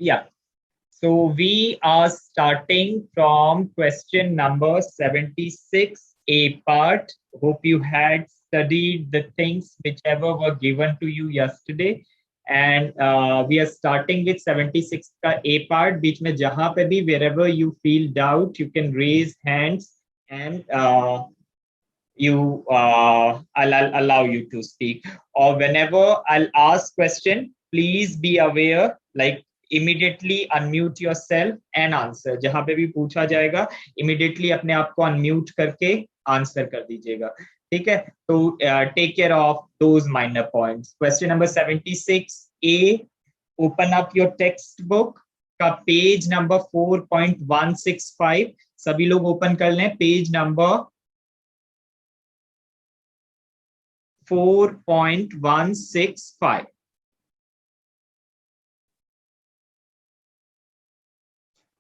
Yeah. So we are starting from question number 76, A part. Hope you had studied the things whichever were given to you yesterday. And we are starting with 76 ka A part. बीच में जहां पे भी wherever you feel doubt, you can raise hands and I'll allow you to speak. Or whenever I'll ask question, please be aware, like immediately unmute yourself and answer. जहां पे भी पूछा जाएगा immediately अपने आप को unmute करके answer कर दीजिएगा. ठीक है, तो take care of those minor points. Question number 76A, open up your textbook का पेज नंबर 4.165. सभी लोग ओपन कर लें page number 4.165.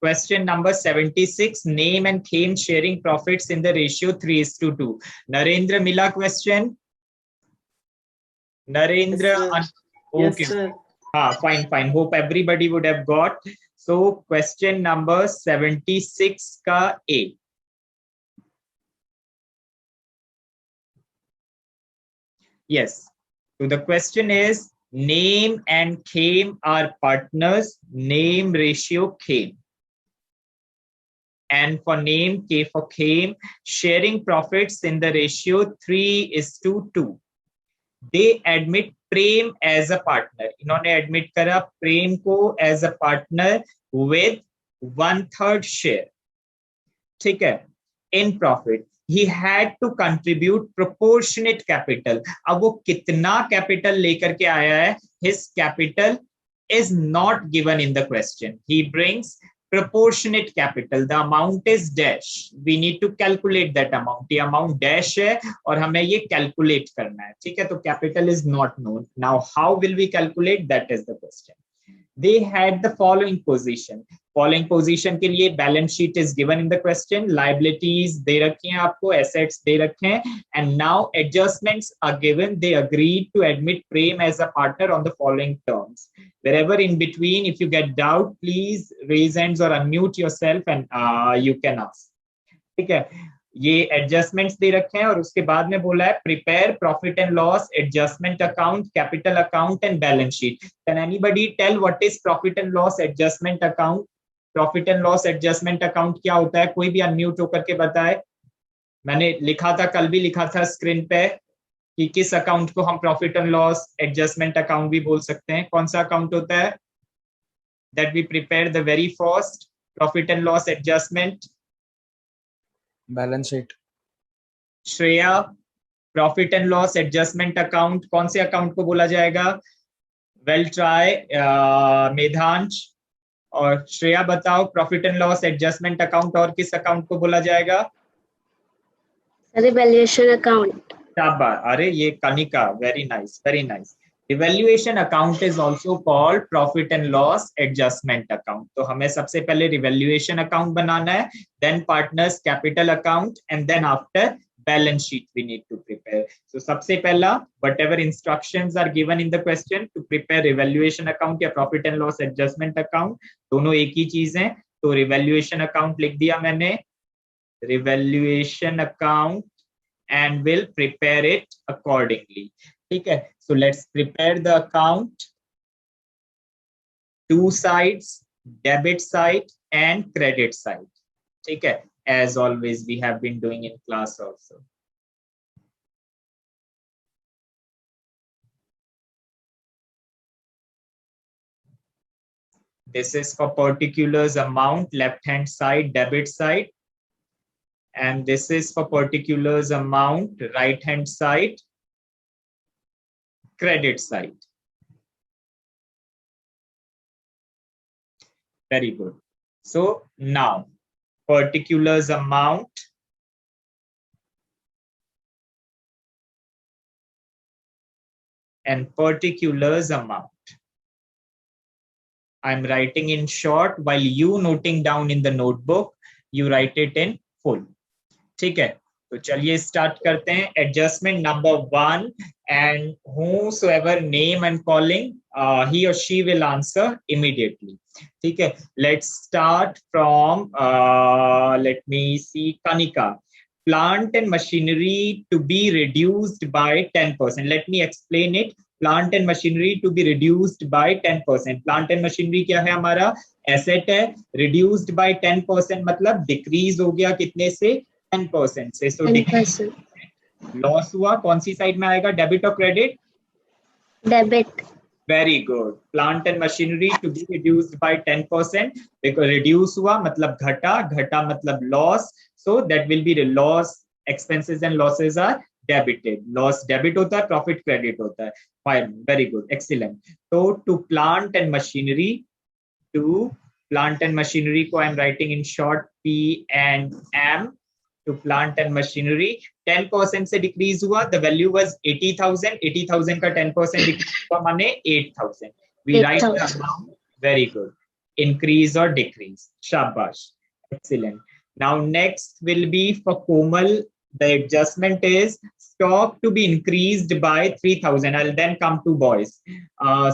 Question number 76, name and claim sharing profits in the ratio 3:2. Narendra Mila question. Narendra, Yes, okay. Yes, sir. Fine. Hope everybody would have got. So question number 76 ka A. Yes. So the question is, name and claim are partners, name ratio claim. And for name, K for claim, sharing profits in the ratio 3:2. They admit Prem as a partner. इन्होंने admit करा Prem को as a partner with 1/3 share. ठीक है, in profit. He had to contribute proportionate capital. अब वो कितना capital लेकर के आया है? His capital is not given in the question. He brings proportionate capital. The amount is dash. We need to calculate that amount. The amount dash है और हमें ये calculate करना है. ठीक है, तो capital is not known. Now how will we calculate? That is the question. They had the following position. Following position के लिए balance sheet is given in the question. Liabilities दे रखी हैं आपको, assets दे रखे हैं, and now adjustments are given. They agreed to admit Prem as a partner on the following terms. Wherever in between, if you get doubt, please raise hands or unmute yourself and you can ask. ठीक है, ये adjustments दे रखे हैं और उसके बाद में बोला है prepare profit and loss, adjustment account, capital account and balance sheet. Can anybody tell what is profit and loss adjustment account? Profit and loss adjustment account क्या होता है? कोई भी अनम्यूट होकर के बताए. मैंने लिखा था, कल भी लिखा था स्क्रीन पे कि किस अकाउंट को हम profit and loss adjustment account भी बोल सकते हैं. कौन सा अकाउंट होता है that we prepare the very first profit and loss adjustment? Balance sheet. Shreya, profit and loss adjustment account कौन से अकाउंट को बोला जाएगा? वेल ट्राई मेधांश और श्रेया, बताओ profit and loss adjustment account और किस अकाउंट को बोला जाएगा? Valuation account. शाबाश, अरे ये Kanika, very nice, very nice. Revaluation account is also called profit and loss adjustment account. तो हमें सबसे पहले रिवैल्यूएशन अकाउंट बनाना है, then partners capital account and then after balance sheet we need to prepare. So सबसे पहला whatever instructions are given in the question to prepare revaluation account या profit and loss adjustment account, दोनों एक ही चीज है. तो रिवैल्यूएशन अकाउंट लिख दिया मैंने, revaluation account and will prepare it accordingly. ठीक है, so let's prepare the account. Two sides, debit side and credit side. ठीक है, as always we have been doing in class also. This is for particulars amount, left hand side, debit side. And this is for particulars amount, right hand side, credit side. Very good. So now particulars amount and particulars amount. I'm writing in short while you noting down in the notebook, you write it in full. ठीक है, तो चलिए start करते हैं. Adjustment number 1 and whosoever name I'm calling, he or she will answer immediately. ठीक है. Let's start from let me see, Kanika. Plant and machinery to be reduced by 10%. Let me explain it. Plant and machinery to be reduced by 10%. Plant and machinery क्या है हमारा? Asset है. Reduced by 10% मतलब decrease हो गया कितने से? 10% से. सो लॉस हुआ. कौन सी साइड में आएगा? डेबिट और credit? Debit. Very good. Plant and machinery to be reduced by 10%. देखो रिड्यूस हुआ मतलब घटा, घटा मतलब loss. So that will be loss. Expenses and losses are debited. Loss debit होता है, प्रॉफिट क्रेडिट होता है. फाइन. Very good. एक्सीलेंट. तो to plant and machinery, to plant and machinery को I'm writing in short P and M. To plant and machinery 10% से decrease हुआ. The value was 80,000. 80,000 का 10% decrease हुआ माने 8,000. We write the amount. Very good. Increase or decrease. Shabash. Excellent. Now next will be for Komal. The adjustment is stock to be increased by 3,000. I'll then come to boys.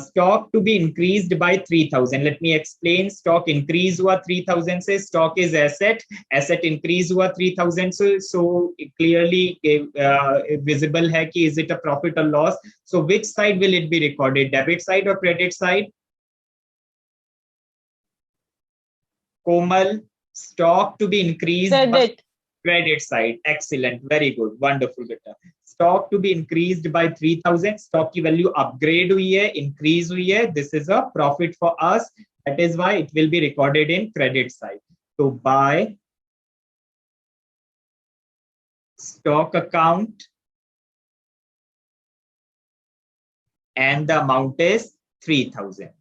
Stock to be increased by 3,000. Let me explain. Stock increase हुआ 3,000 से. Stock is asset. Asset increase हुआ 3,000 से. So clearly visible है कि is it a profit or loss. So which side will it be recorded? Debit side or credit side? Komal, stock to be increased. Credit. Credit side. Excellent. Very good. Wonderful beta. Stock to be increased by 3,000. Stock की value upgrade हुई है, increase हुई है. This is a profit for us. That is why it will be recorded in credit side. So by stock account and the amount is 3,000.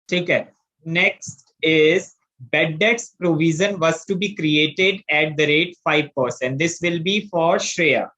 ठीक है. Next is bad debts provision was to be created at the rate 5%. This will be for Shreya.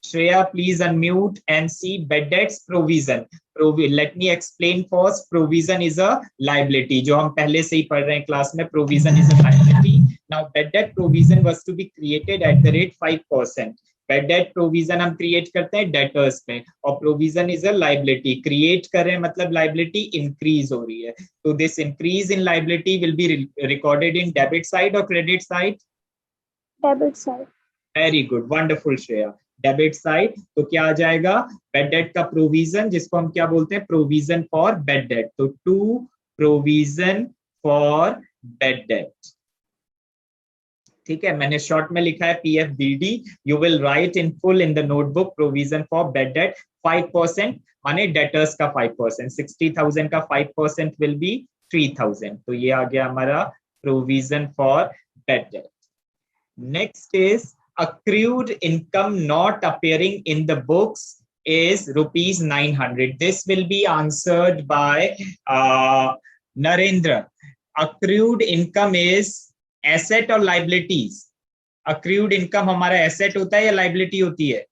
Shreya, please unmute and see bad debts provision. Let me explain first. Provision is a liability. जो हम पहले से ही पढ़ रहे हैं class में. Provision is a liability. Now bad debt provision was to be created at the rate 5%. Bad debt provision हम create करते हैं debtors पे, और provision is a liability. Create कर रहे हैं मतलब liability increase हो रही है. So this increase in liability will be recorded in debit side or credit side? Debit side. Very good. Wonderful Shreya. Debit side. तो क्या आ जाएगा? बेड डेट का प्रोविजन, जिसको हम क्या बोलते हैं? Provision for bad debt. तो to provision for bad debt. ठीक है. मैंने शॉर्ट में लिखा है PFBD. You will write in full in the notebook. Provision for bad debt 5% माने डेटर्स का 5%. 60,000 का 5% विल बी 3,000. तो ये आ गया हमारा provision for bad date. Next is accrued income not appearing in the books is rupees 900. This will be answered by Narendra. Accrued income is asset or liabilities? Accrued income हमारा asset होता है या liability होती है?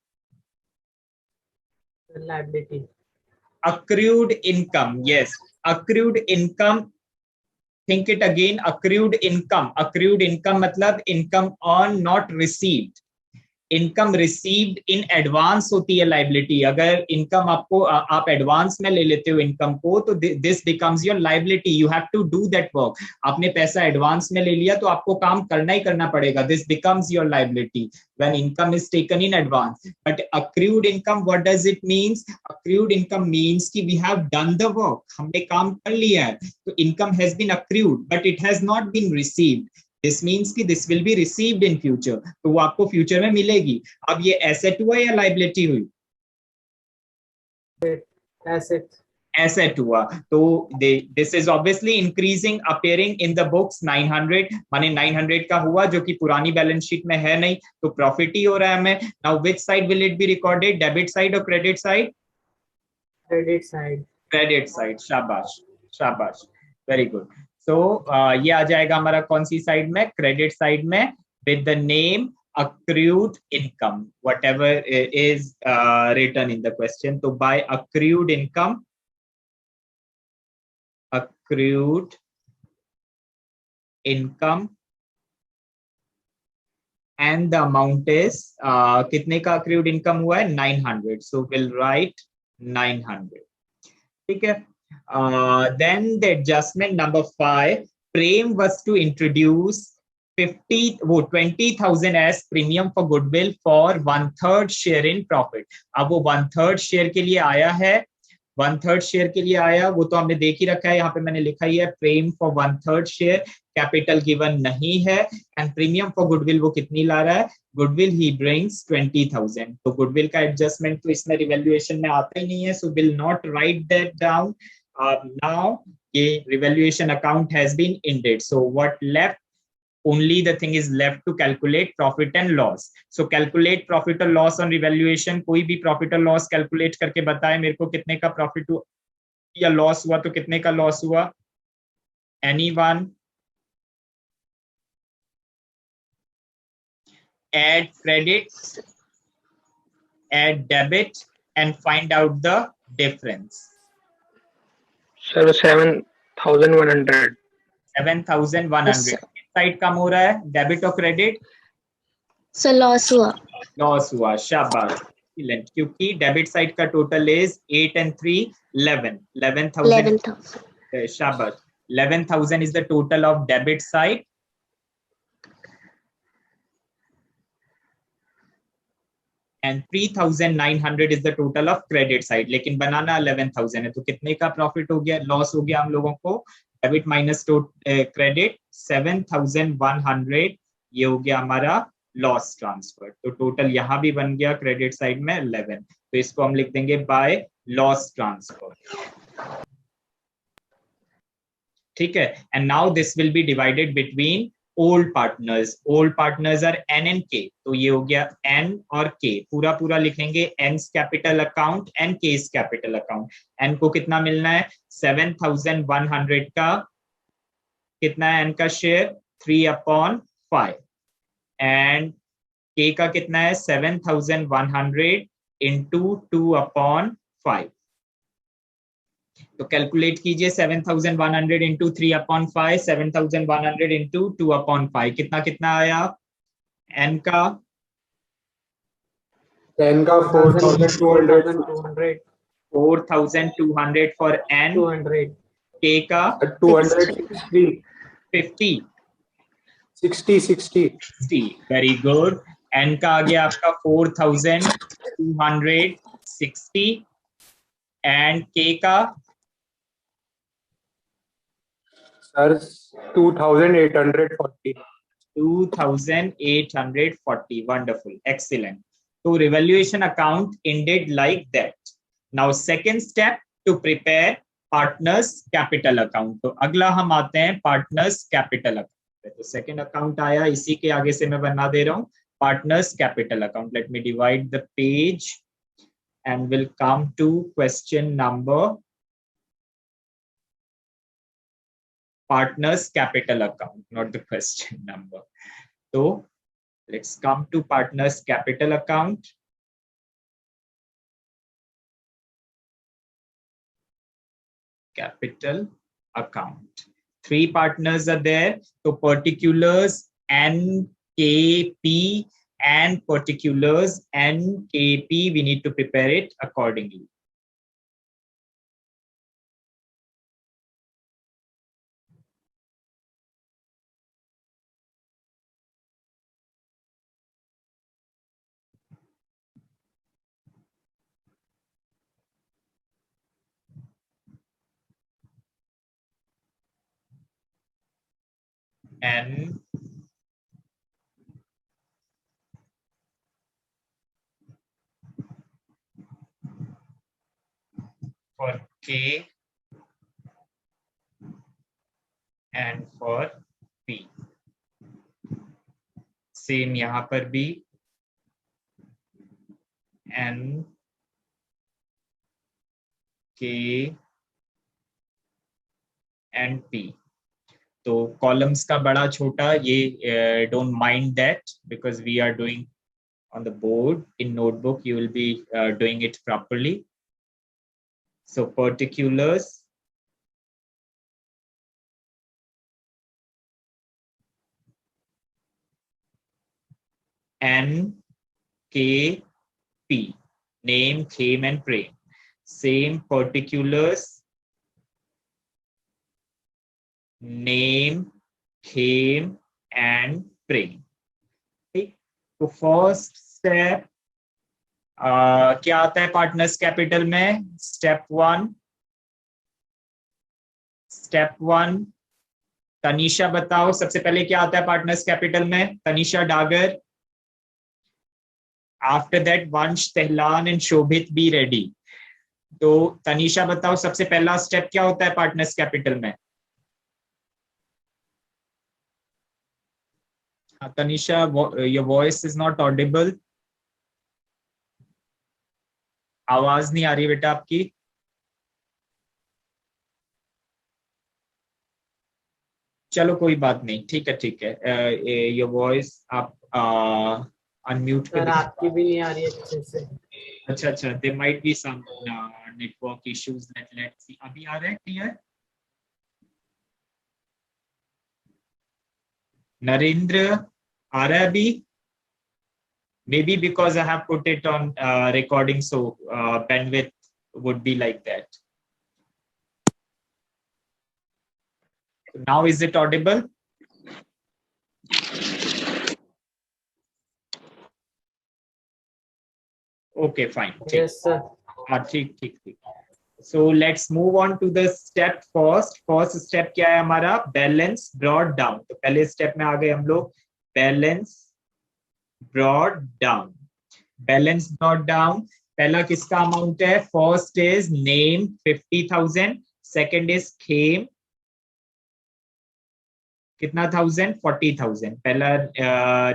Liability. Accrued income, yes. Accrued income. Think it again. Accrued income. Accrued income मतलब income earned not received. Income received in advance होती है liability. अगर इनकम आपको आप एडवांस में ले लेते हो इनकम को, तो this becomes your liability. You have to do that work. आपने पैसा एडवांस में ले लिया तो आपको काम करना ही करना पड़ेगा. This becomes your liability when income is taken in advance. But accrued income, what does it means? Accrued income means कि we have done the work. हमने काम कर लिया है. तो income has been accrued but it has not been received. This means कि this will be received in future. तो वो आपको फ्यूचर में मिलेगी. अब ये एसेट हुआ या लाइबिलिटी हुई? Asset. एसेट हुआ. तो this is obviously increasing appearing in the books. 900 माने 900 का हुआ जो कि पुरानी बैलेंस शीट में है नहीं, तो प्रॉफिट ही हो रहा है हमें. Now which side will it be recorded? Debit side और credit side? Credit side. Credit side. शाबाश शाबाश. Very good. सो ये आ जाएगा हमारा कौन सी साइड में? क्रेडिट साइड में, with the name accrued income, whatever is written in the question. So by accrued income, accrued income and the amount is कितने का accrued income हुआ है 900, so we'll write 900. ठीक है. Then the adjustment number 5, Prem was to introduce 20,000 as premium for goodwill for 1/3 share in profit. अब वो 1/3 share के लिए आया है, 1/3 शेयर के लिए आया, वो तो हमने देख ही रखा है, यहाँ पे मैंने लिखा ही है प्रेम फॉर 1/3 शेयर, कैपिटल गिवन नहीं है, एंड प्रीमियम फॉर गुडविल वो कितनी ला रहा है, गुडविल ही ब्रिंग्स 20,000. तो गुडविल का एडजस्टमेंट तो इसमें रिवैल्यूएशन में आता ही नहीं है, so will not write that down. Now ये revaluation account has been ended, so what left, only the thing is left to calculate profit and loss. So calculate profit or loss on revaluation. कोई भी profit or loss calculate करके बताए मेरे को कितने का profit हुआ या loss हुआ, तो कितने का loss हुआ, anyone? Add credit, add debit and find out the difference. Sir, 7,100. 7,100. Side कम हो रहा है, डेबिट और क्रेडिट? सर लॉस हुआ. लॉस हुआ, शाबाश, एक्सीलेंट, क्योंकि डेबिट साइड का टोटल इज 8 and 3 11, 11,000. शाबाश, 11,000 is the total of debit side and 3,900 is the total of credit side. लेकिन बनाना 11,000 है, तो कितने का प्रॉफिट हो गया, लॉस हो गया हम लोगों को, डेबिट माइनस क्रेडिट 7,100, ये हो गया हमारा लॉस ट्रांसफर. तो टोटल यहाँ भी बन गया क्रेडिट साइड में 11, तो इसको हम लिख देंगे बाय लॉस ट्रांसफर. ठीक है. And now this will be divided between old partners. Old partners are N and K, तो ये हो गया एन और के, पूरा पूरा लिखेंगे, N's capital account and K's capital account. N को कितना मिलना है, 7,100 का कितना है एन का शेयर, 3/5, एंड के का कितना है 7,100 इंटू 2/5. तो कैलकुलेट कीजिए, 7,100 इंटू 3/5, 7,100 इंटू 2/5, कितना कितना आया, एन का 4,200. 4,200 फॉर एन, 200. के का 260. 50, 60. Very good. एन का आ गया आपका 4,260 एंड के का Sir, 2,840. 2,840. Wonderful, excellent. So revaluation account ended like that. Now second step to prepare partners capital account. तो अगला हम आते हैं partners capital account. तो second account आया, इसी के आगे से मैं बना दे रहा हूँ partners capital account. Let me divide the page and we'll come to question number partners capital account, not the question number. So let's come to partners capital account. Capital account. 3 partners are there. So particulars NKP and particulars NKP, we need to prepare it accordingly. N for K and for P. Same यहाँ पर भी N, K and P. तो columns का बड़ा छोटा ये don't mind that because we are doing on the board. In notebook you will be doing it properly. So particulars NKP, name, came and prem. Same particulars, name, came and prem. ठीक, तो first step क्या आता है partners capital में? Step one Tanisha बताओ सबसे पहले क्या आता है पार्टनर्स कैपिटल में? तनीषा डागर. आफ्टर दैट वंश, Tehlan and Shobhit be ready. तो तनीषा बताओ सबसे पहला स्टेप क्या होता है पार्टनर्स कैपिटल में? Tanisha, your voice is not Audible. आवाज नहीं आ रही बेटा आपकी. चलो कोई बात नहीं, ठीक है. योर वॉइस आप अनम्यूट सर आपकी भी नहीं आ रही अच्छे से. अच्छा, there might be some network issues. Let's see. अभी आ रहा है क्लियर? नरेंद्र आ रहा है अभी? Maybe because I have put it on recording, so bandwidth would be like that. Now is it audible? Okay, fine. Yes sir. ठीक. So let's move on to the step first. First step क्या है हमारा? Balance brought down. तो पहले step में आ गए हम लोग. Balance brought down. Balance brought down. पहला किसका अमाउंट है? First is name 50,000. Second is came कितना थाउजेंड? 40,000. पहला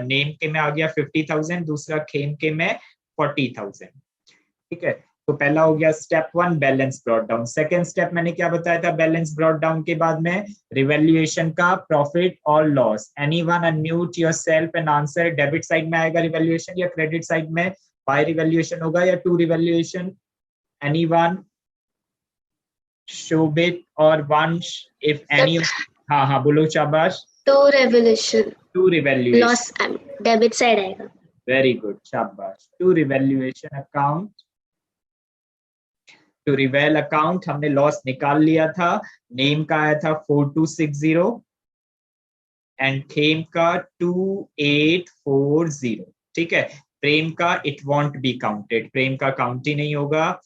नेम के में आ गया 50,000, दूसरा खेम के में 40,000. ठीक है, तो पहला हो गया step one, balance brought down. Second step मैंने क्या बताया था? बैलेंस ब्रॉट डाउन के बाद में रिवैल्यूएशन का प्रॉफिट और loss. Anyone unmute yourself and answer. Debit side में आएगा रिवैल्यूएशन या क्रेडिट साइड में? बाय रिवैल्यूएशन होगा या टू रिवैल्यूएशन? एनीवन? शोभित और वंश, इफ एनी. हाँ बोलो शाबाश. To revaluation. To revaluation. Loss debit side आएगा. वेरी गुड, शाबाश. To revaluation account. To reval account हमने लॉस निकाल लिया था. नेम का आया था 4260 एंड खेम का 2840. ठीक है, प्रेम का it won't be counted. Prem का काउंट ही नहीं होगा.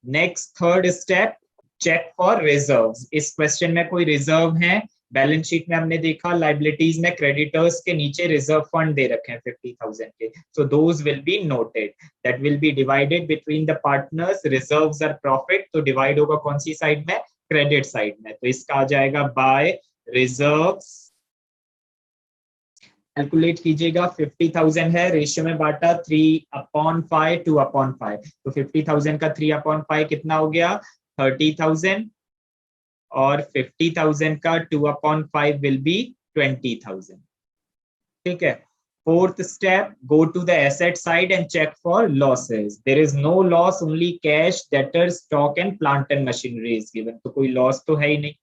Next third step, check for reserves. इस क्वेश्चन में कोई रिजर्व है? बैलेंस शीट में हमने देखा लाइबिलिटीज में क्रेडिटर्स के नीचे रिजर्व फंड दे रखे हैं 50,000 के. So those will be noted. That will be divided between the partners. Reserves are profit, तो डिवाइड होगा कौन सी साइड में? क्रेडिट साइड में. तो इसका आ जाएगा बाय रिजर्व्स. कैलकुलेट कीजिएगा. 50,000 है, रेशियो में बांटा 3/5, 2/5. तो 50,000 का 3/5 कितना हो गया? 30,000. और 50,000 का 2/5 विल बी 20,000. ठीक है. Fourth step, go to the asset side and check for losses. There is no loss, only cash, debtor, stock and plant and machinery is given. तो कोई लॉस तो है ही नहीं.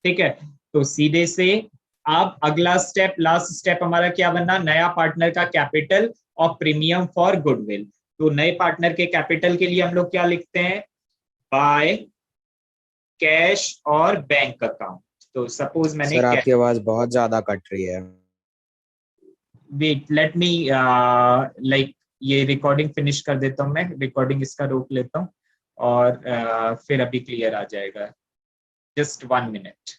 ठीक है, तो सीधे से अब अगला स्टेप, लास्ट स्टेप हमारा क्या बनना? नया पार्टनर का कैपिटल और प्रीमियम फॉर गुडविल. तो नए पार्टनर के कैपिटल के लिए हम लोग क्या लिखते हैं? बाय कैश और बैंक अकाउंट. तो सपोज मैंने सर आपकी आवाज बहुत ज्यादा कट रही है. वेट, लेट मी लाइक ये रिकॉर्डिंग फिनिश कर देता हूं. मैं रिकॉर्डिंग इसका रोक लेता हूं और फिर अभी क्लियर आ जाएगा. Just 1 minute.